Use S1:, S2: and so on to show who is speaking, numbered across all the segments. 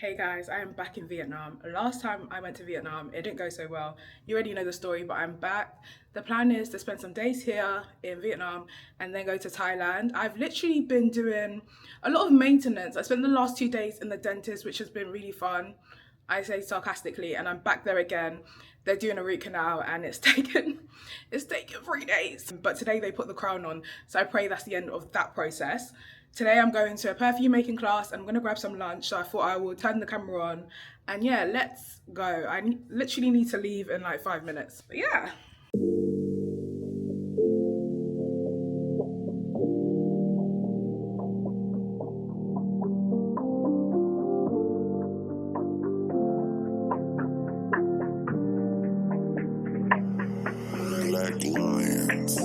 S1: Hey guys, I am back in Vietnam. Last time I went to Vietnam, it didn't go so well. You already know the story, but I'm back. The plan is to spend some days here in Vietnam and then go to Thailand. I've literally been doing a lot of maintenance. I spent the last 2 days in the dentist, which has been really fun. I say sarcastically, and I'm back there again. They're doing a root canal and it's taken 3 days. But today they put the crown on, so I pray that's the end of that process. Today I'm going to a perfume making class. I'm gonna grab some lunch, so I thought I will turn the camera on. And yeah, let's go. Literally need to leave in like 5 minutes. But yeah.
S2: Black Lions.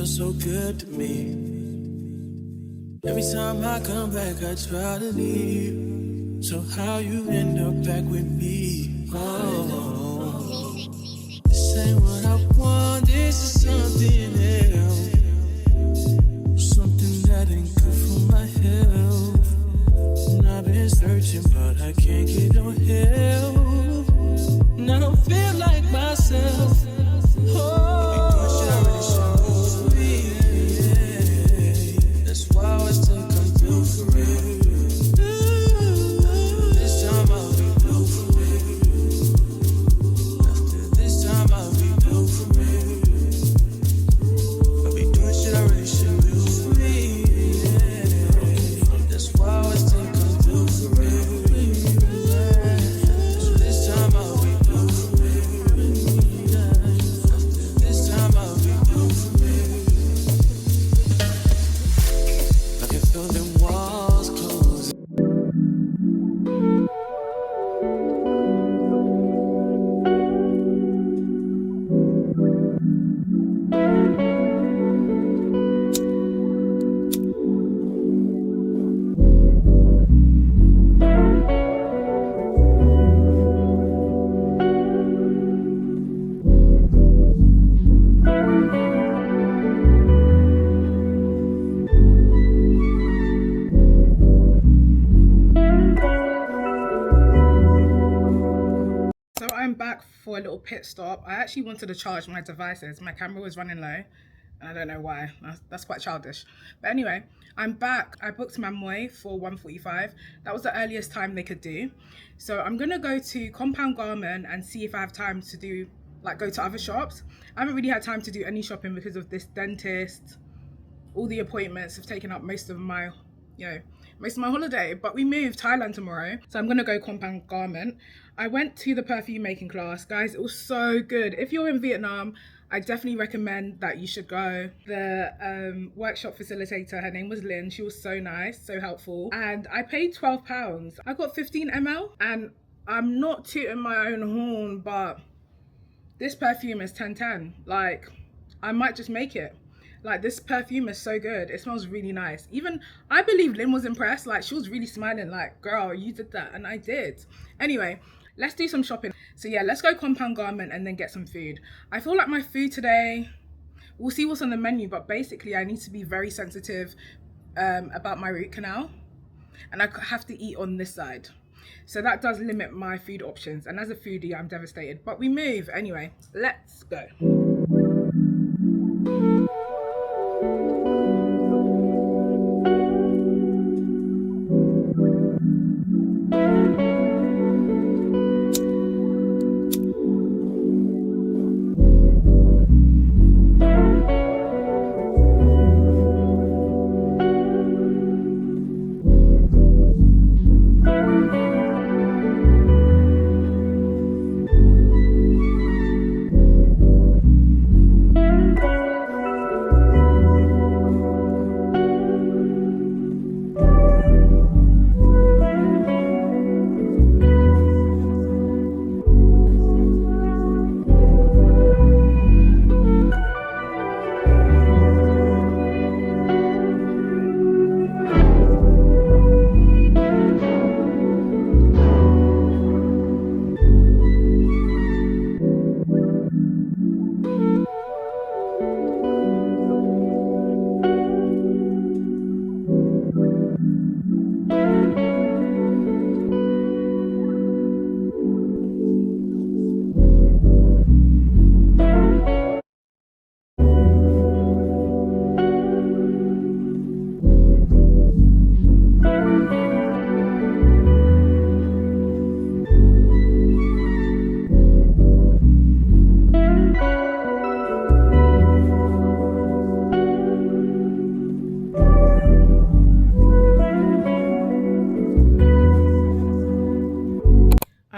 S2: So good to me. Every time I come back, I try to leave. So how you end up back with me? Oh, this ain't what I want. This is something else. Something that ain't good for my health. And I've been searching, but I can't get no help. And I don't feel like myself. Oh.
S1: So I'm back for a little pit stop. I actually wanted to charge my devices. My camera was running low, and I don't know why. That's quite childish. But anyway, I'm back. I booked Mamoy for 1:45. That was the earliest time they could do. So I'm gonna go to Compound Garment and see if I have time to go to other shops. I haven't really had time to do any shopping because of this dentist. All the appointments have taken up most of my holiday, but we move Thailand tomorrow, so I'm gonna go Compound Garment. I went to the perfume making class, guys. It was so good. If you're in Vietnam, I definitely recommend that you should go. The workshop facilitator, her name was Lynn. She was so nice, so helpful, and I paid £12. I got 15 ml, and I'm not tooting my own horn, but this perfume is 10/10. Like, I might just make it. Like, this perfume is so good. It smells really nice. Even, I believe Lynn was impressed. Like, she was really smiling, like, girl, you did that. And I did. Anyway, let's do some shopping. So yeah, let's go Compound Garment and then get some food. I feel like my food today, we'll see what's on the menu, but basically I need to be very sensitive about my root canal. And I have to eat on this side. So that does limit my food options. And as a foodie, I'm devastated. But we move. Anyway, let's go.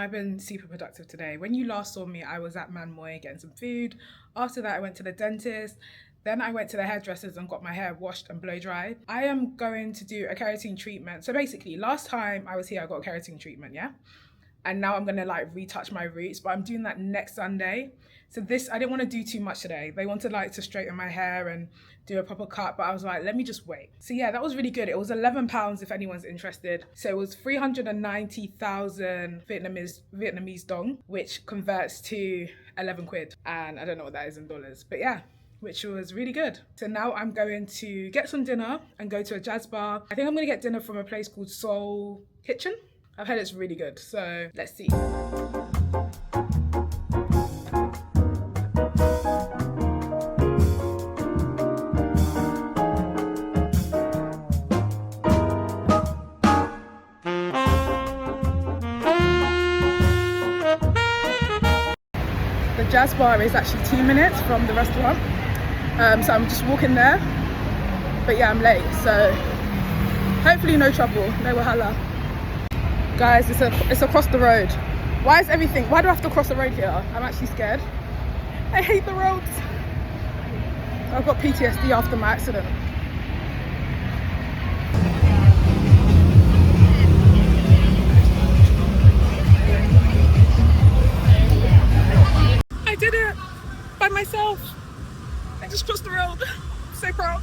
S1: I've been super productive today. When you last saw me, I was at Man Moy getting some food. After that, I went to the dentist. Then I went to the hairdressers and got my hair washed and blow dried. I am going to do a keratin treatment. So basically, last time I was here, I got a keratin treatment, yeah? And now I'm gonna like retouch my roots, but I'm doing that next Sunday. So this, I didn't want to do too much today. They wanted like to straighten my hair and do a proper cut, but I was like, let me just wait. So yeah, that was really good. It was £11 if anyone's interested. So it was 390,000 Vietnamese dong, which converts to 11 quid. And I don't know what that is in dollars, but yeah, which was really good. So now I'm going to get some dinner and go to a jazz bar. I think I'm gonna get dinner from a place called Soul Kitchen. I've heard it's really good, so let's see. The jazz bar is actually 2 minutes from the restaurant, so I'm just walking there. But yeah, I'm late, so hopefully no trouble, no wahala. Guys, it's across the road. Why do I have to cross the road here? I'm actually scared. I hate the roads. I've got PTSD after my accident. I did it by myself. I just crossed the road. I'm so proud.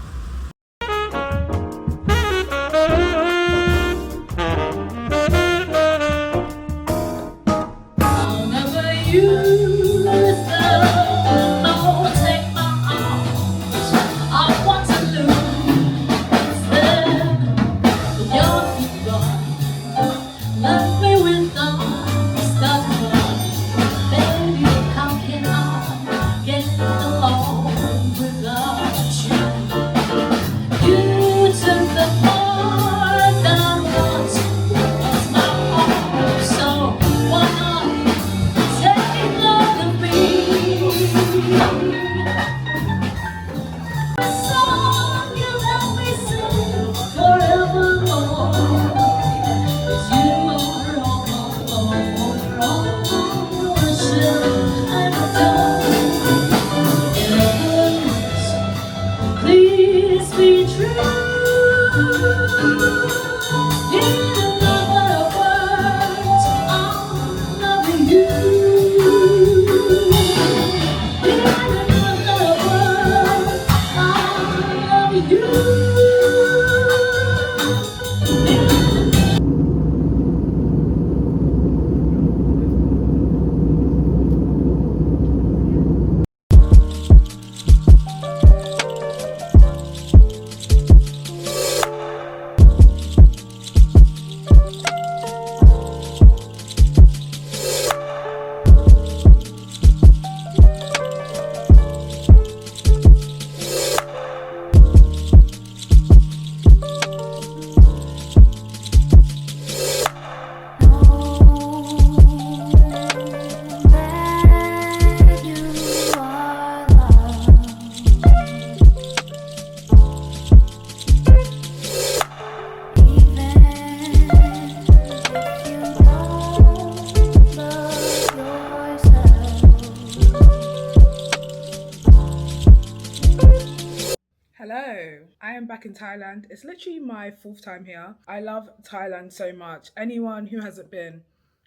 S1: Hello, I am back in Thailand. It's literally my 4th time here. I love Thailand so much. Anyone who hasn't been,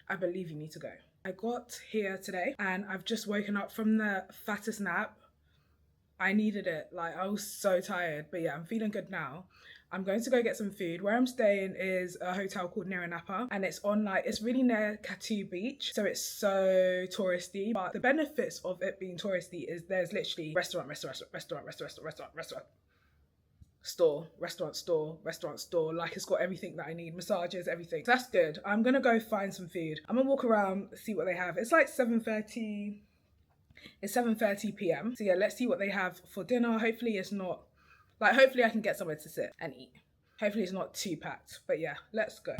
S1: I believe you need to go. I got here today and I've just woken up from the fattest nap. I needed it. Like, I was so tired, but yeah, I'm feeling good now. I'm going to go get some food. Where I'm staying is a hotel called Niranapa, and it's on it's really near Katu Beach, so it's so touristy. But the benefits of it being touristy is there's literally restaurant, store. Like, it's got everything that I need, massages, everything. So that's good. I'm gonna go find some food. I'm gonna walk around, see what they have. It's like 7:30. It's 7:30 p.m. So yeah, let's see what they have for dinner. Hopefully it's not, hopefully I can get somewhere to sit and eat. Hopefully it's not too packed. But yeah, let's go.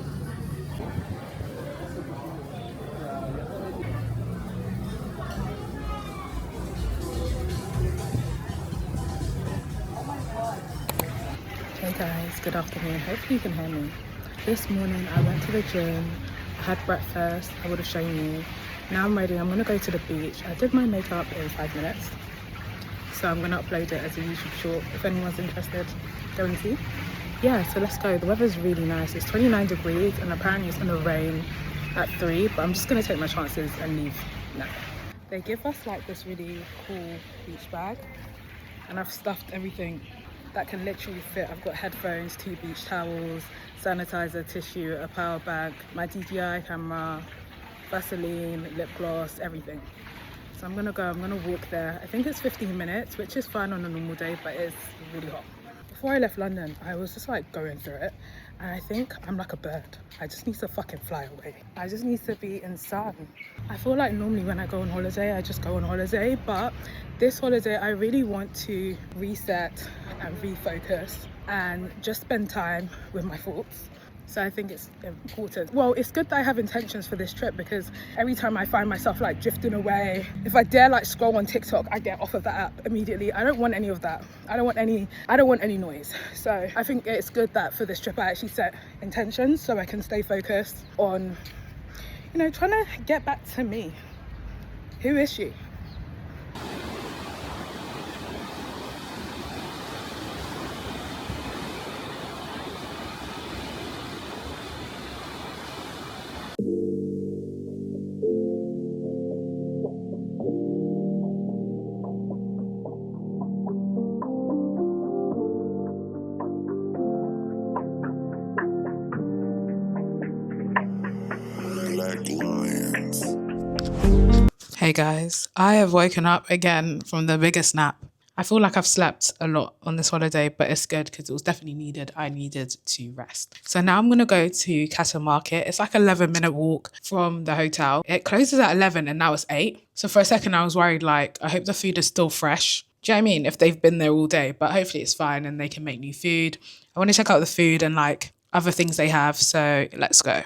S1: Hey guys, good afternoon. Hopefully you can hear me. This morning I went to the gym. I had breakfast, I would have shown you. Now I'm ready, I'm gonna go to the beach. I did my makeup in 5 minutes, so I'm gonna upload it as a YouTube short if anyone's interested. Go and see. Yeah, so let's go. The weather's really nice. It's 29 degrees and apparently it's gonna rain at 3, but I'm just gonna take my chances and leave now. They give us like this really cool beach bag, and I've stuffed everything that can literally fit. I've got headphones, 2 beach towels, sanitizer, tissue, a power bank, my DJI camera, Vaseline, lip gloss, everything. So I'm gonna walk there. I think it's 15 minutes, which is fine on a normal day, but it's really hot. Before I left London, I was just like going through it, and I think I'm like a bird. I just need to fucking fly away. I just need to be in sun. I feel like normally when I go on holiday, I just go on holiday, but this holiday I really want to reset and refocus and just spend time with my thoughts. So I think it's important. Well, it's good that I have intentions for this trip, because every time I find myself like drifting away, if I dare like scroll on TikTok, I get off of that app immediately. I don't want any of that. I don't want any noise. So I think it's good that for this trip I actually set intentions so I can stay focused on, you know, trying to get back to me. Who is she? Hey guys, I have woken up again from the biggest nap. I feel like I've slept a lot on this holiday, but it's good because it was definitely needed. I needed to rest. So now I'm going to go to Cattle Market. It's like an 11-minute walk from the hotel. It closes at 11 and now it's 8. So for a second I was worried, like, I hope the food is still fresh. Do you know what I mean? If they've been there all day, but hopefully it's fine and they can make new food. I want to check out the food and like other things they have. So let's go.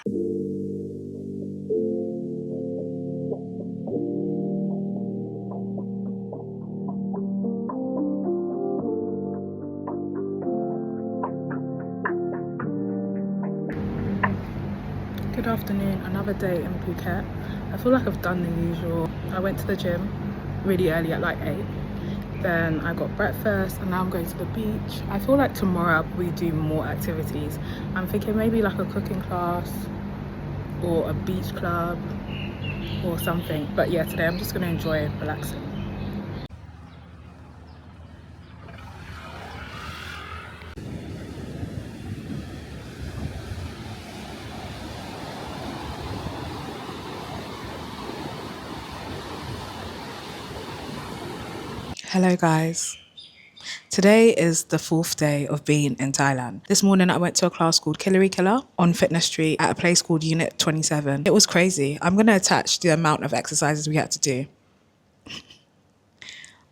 S1: Good afternoon, another day in Phuket. I feel like I've done the usual. I went to the gym really early at like 8. Then I got breakfast and now I'm going to the beach. I feel like tomorrow I'll probably do more activities. I'm thinking maybe like a cooking class or a beach club or something. But yeah, today I'm just going to enjoy relaxing. Hello guys. Today is the 4th day of being in Thailand. This morning I went to a class called Killary Killer on Fitness Street at a place called Unit 27. It was crazy. I'm going to attach the amount of exercises we had to do.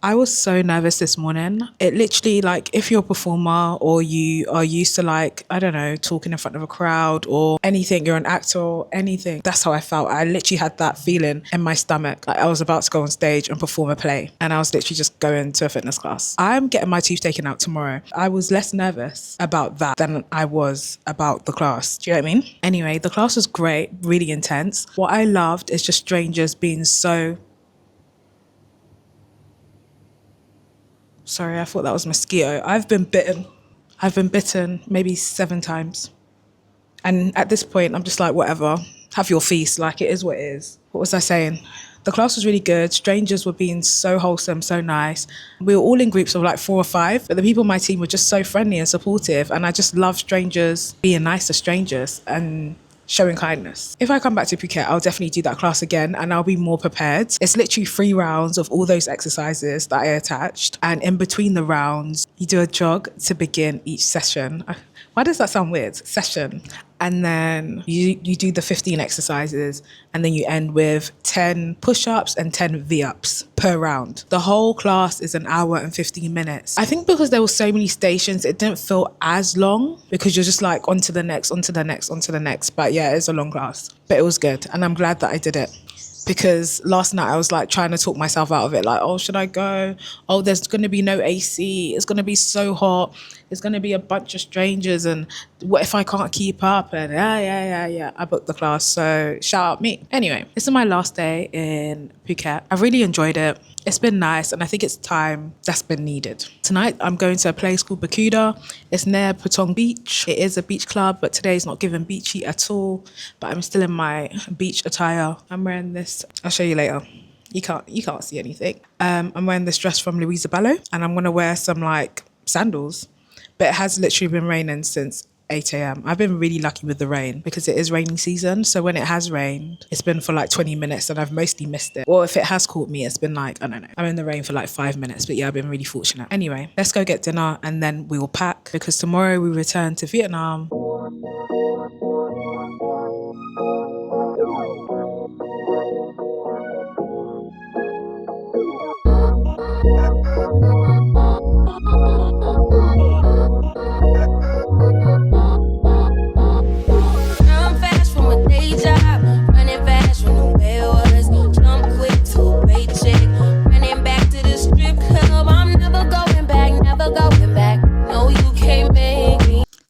S1: I was so nervous this morning. It literally, like, if you're a performer or you are used to, like, I don't know, talking in front of a crowd or anything, you're an actor or anything, that's how I felt. I literally had that feeling in my stomach. Like I was about to go on stage and perform a play, and I was literally just going to a fitness class. I'm getting my tooth taken out tomorrow. I was less nervous about that than I was about the class. Do you know what I mean? Anyway, the class was great, really intense. What I loved is just strangers being so... Sorry, I thought that was a mosquito. I've been bitten maybe 7 times. And at this point, I'm just like, whatever, have your feast. Like, it is what it is. What was I saying? The class was really good. Strangers were being so wholesome, so nice. We were all in groups of like 4 or 5, but the people on my team were just so friendly and supportive. And I just love strangers being nice to strangers and showing kindness. If I come back to Phuket, I'll definitely do that class again and I'll be more prepared. It's literally 3 rounds of all those exercises that I attached. And in between the rounds, you do a jog to begin each session. Why does that sound weird? Session. And then you do the 15 exercises and then you end with 10 push-ups and 10 V-ups per round. The whole class is 1 hour and 15 minutes. I think because there were so many stations, it didn't feel as long because you're just like on to the next, on to the next, on to the next. But yeah, it's a long class, but it was good. And I'm glad that I did it. because last night I was like trying to talk myself out of it. Like, oh, should I go? Oh, there's going to be no AC. It's going to be so hot. It's going to be a bunch of strangers. And what if I can't keep up? And yeah. I booked the class. So shout out me. Anyway, this is my last day in Phuket. I really enjoyed it. It's been nice, and I think it's time that's been needed. Tonight, I'm going to a place called Bakuda. It's near Patong Beach. It is a beach club, but today's not giving beachy at all. But I'm still in my beach attire. I'm wearing this. I'll show you later. You can't see anything. I'm wearing this dress from Louisa Bello, and I'm gonna wear some like sandals. But it has literally been raining since 8 a.m. I've been really lucky with the rain because it is raining season. So when it has rained, it's been for like 20 minutes and I've mostly missed it. Or if it has caught me, it's been like, I don't know. I'm in the rain for like 5 minutes, but yeah, I've been really fortunate. Anyway, let's go get dinner and then we will pack because tomorrow we return to Vietnam.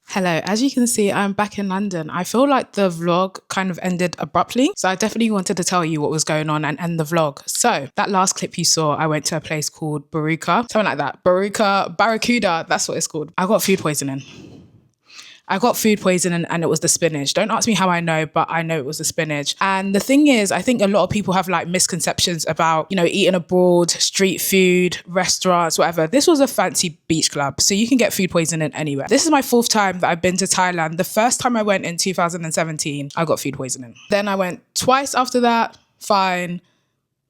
S1: Hello, as you can see, I'm back in London. I feel like the vlog kind of ended abruptly. So I definitely wanted to tell you what was going on and end the vlog. So that last clip you saw, I went to a place called Baruka, something like that. Barracuda, that's what it's called. I got food poisoning. And it was the spinach. Don't ask me how I know, but I know it was the spinach. And the thing is, I think a lot of people have like misconceptions about, you know, eating abroad, street food, restaurants, whatever. This was a fancy beach club, so you can get food poisoning anywhere. This is my 4th time that I've been to Thailand. The first time I went in 2017, I got food poisoning. Then I went twice after that, fine.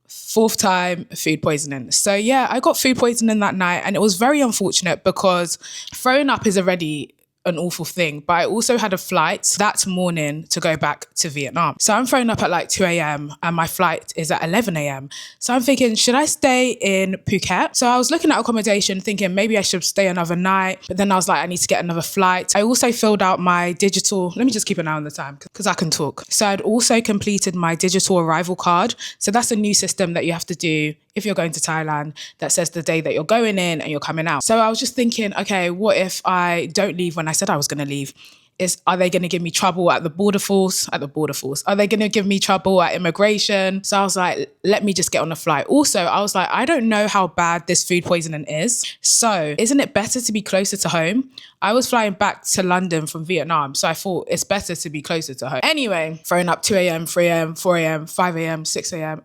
S1: 4th time, food poisoning. So yeah, I got food poisoning that night and it was very unfortunate because throwing up is already an awful thing, but I also had a flight that morning to go back to Vietnam. So I'm throwing up at like 2 a.m. and my flight is at 11 a.m. So I'm thinking, should I stay in Phuket? So I was looking at accommodation thinking maybe I should stay another night, but then I was like, I need to get another flight. I also filled out my digital, let me just keep an eye on the time because I can talk. So I'd also completed my digital arrival card. So that's a new system that you have to do if you're going to Thailand that says the day that you're going in and you're coming out. So I was just thinking, okay, what if I don't leave when I said I was going to leave? Are they going to give me trouble at the border force? Are they going to give me trouble at immigration? So I was like, let me just get on a flight. Also, I was like, I don't know how bad this food poisoning is. So isn't it better to be closer to home? I was flying back to London from Vietnam. So I thought it's better to be closer to home. Anyway, throwing up 2 a.m., 3 a.m., 4 a.m., 5 a.m., 6 a.m.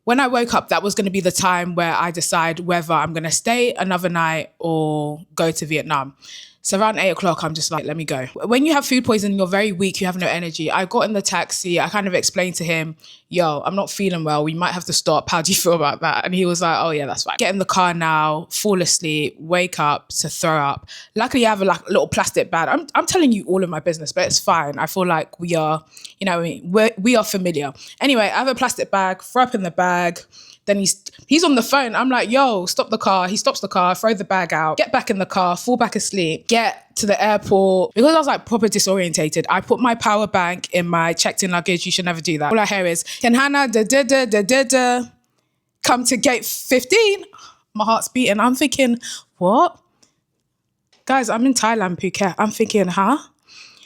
S1: When I woke up, that was going to be the time where I decide whether I'm going to stay another night or go to Vietnam. So around 8 o'clock, I'm just like, let me go. When you have food poisoning, you're very weak, you have no energy. I got in the taxi, I kind of explained to him, yo, I'm not feeling well, we might have to stop. How do you feel about that? And he was like, oh yeah, that's fine. Get in the car now, fall asleep, wake up to throw up. Luckily, I have a little plastic bag. I'm telling you all of my business, but it's fine. I feel like we are, you know what I mean? We are familiar. Anyway, I have a plastic bag, throw up in the bag. Then he's on the phone. I'm like, yo, stop the car. He stops the car, throw the bag out, get back in the car, fall back asleep, get to the airport. Because I was like proper disorientated, I put my power bank in my checked in luggage. You should never do that. All I hear is, Kenhana, come to gate 15. My heart's beating. I'm thinking, what? Guys, I'm in Thailand, Phuket. I'm thinking, huh?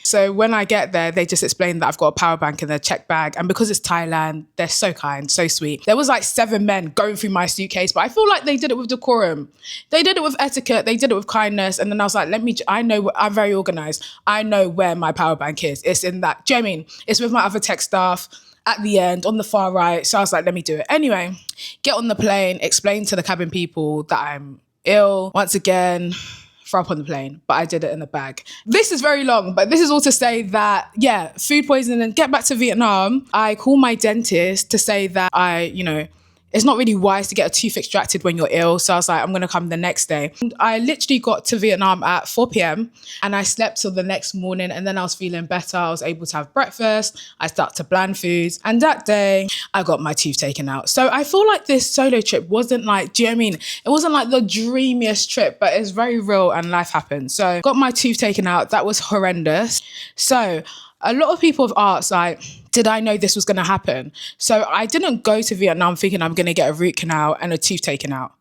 S1: So when I get there, they just explain that I've got a power bank in their check bag. And because it's Thailand, they're so kind, so sweet. There was like 7 men going through my suitcase, but I feel like they did it with decorum. They did it with etiquette. They did it with kindness. And then I was like, I'm very organized. I know where my power bank is. It's in that, do you know what I mean? It's with my other tech staff at the end on the far right. So I was like, let me do it. Anyway, get on the plane, explain to the cabin people that I'm ill. Once again, throw up on the plane, but I did it in the bag. This is very long, but this is all to say that, yeah, food poisoning. And get back to Vietnam, I call my dentist to say that it's not really wise to get a tooth extracted when you're ill. So I was like, I'm going to come the next day. And I literally got to Vietnam at 4 p.m. and I slept till the next morning. And then I was feeling better. I was able to have breakfast. I started to plan foods. And that day I got my tooth taken out. So I feel like this solo trip wasn't like, do you know what I mean? It wasn't like the dreamiest trip, but it's very real and life happened. So got my tooth taken out. That was horrendous. So A lot of people have asked, like, did I know this was going to happen? So I didn't go to Vietnam thinking I'm going to get a root canal and a tooth taken out.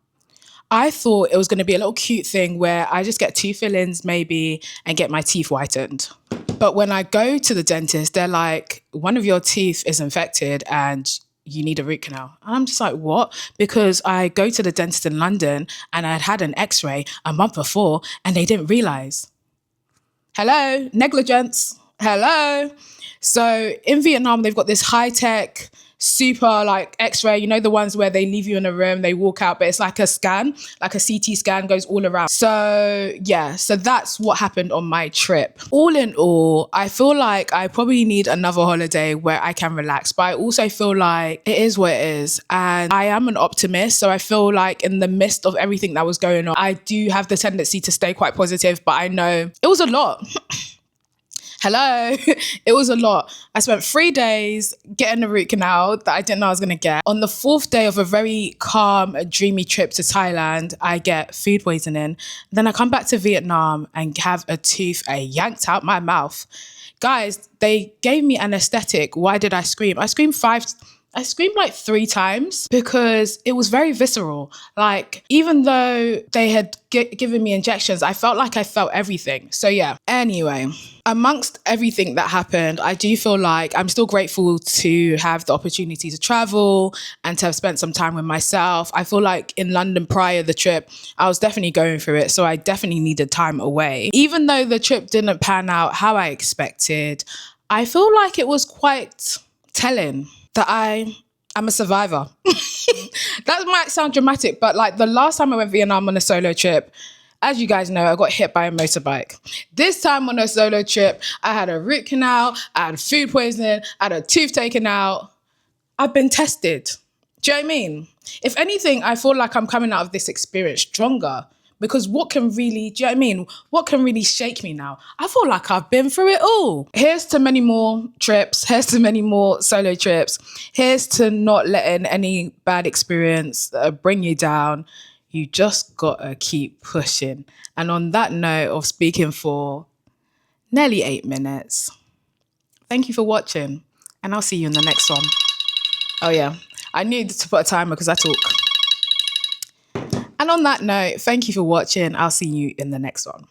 S1: I thought it was going to be a little cute thing where I just get 2 fillings maybe and get my teeth whitened. But when I go to the dentist, they're like, one of your teeth is infected and you need a root canal. And I'm just like, what? Because I go to the dentist in London and I'd had an x-ray a month before and they didn't realize. Hello, negligence. Hello. So in Vietnam, they've got this high-tech, super like x-ray, you know, the ones where they leave you in a room, they walk out, but it's like a scan, like a CT scan goes all around. So yeah, so that's what happened on my trip. All in all, I feel like I probably need another holiday where I can relax, but I also feel like it is what it is. And I am an optimist. So I feel like in the midst of everything that was going on, I do have the tendency to stay quite positive, but I know it was a lot. Hello, it was a lot. I spent 3 days getting a root canal that I didn't know I was going to get. On the 4th day of a very calm, dreamy trip to Thailand, I get food poisoning. Then I come back to Vietnam and have a tooth yanked out my mouth. Guys, they gave me anesthetic. Why did I scream? I screamed like 3 times because it was very visceral. Like, even though they had given me injections, I felt like I felt everything. So yeah, anyway, amongst everything that happened, I do feel like I'm still grateful to have the opportunity to travel and to have spent some time with myself. I feel like in London prior to the trip, I was definitely going through it. So I definitely needed time away. Even though the trip didn't pan out how I expected, I feel like it was quite telling that I'm a survivor. That might sound dramatic, but like the last time I went to Vietnam on a solo trip, as you guys know, I got hit by a motorbike. This time on a solo trip, I had a root canal, I had food poisoning, I had a tooth taken out. I've been tested. Do you know what I mean? If anything, I feel like I'm coming out of this experience stronger. Because what can really, do you know what I mean? What can really shake me now? I feel like I've been through it all. Here's to many more trips. Here's to many more solo trips. Here's to not letting any bad experience bring you down. You just gotta keep pushing. And on that note of speaking for nearly 8 minutes, thank you for watching. And I'll see you in the next one. Oh yeah, I needed to put a timer because I talk. And on that note, thank you for watching. I'll see you in the next one.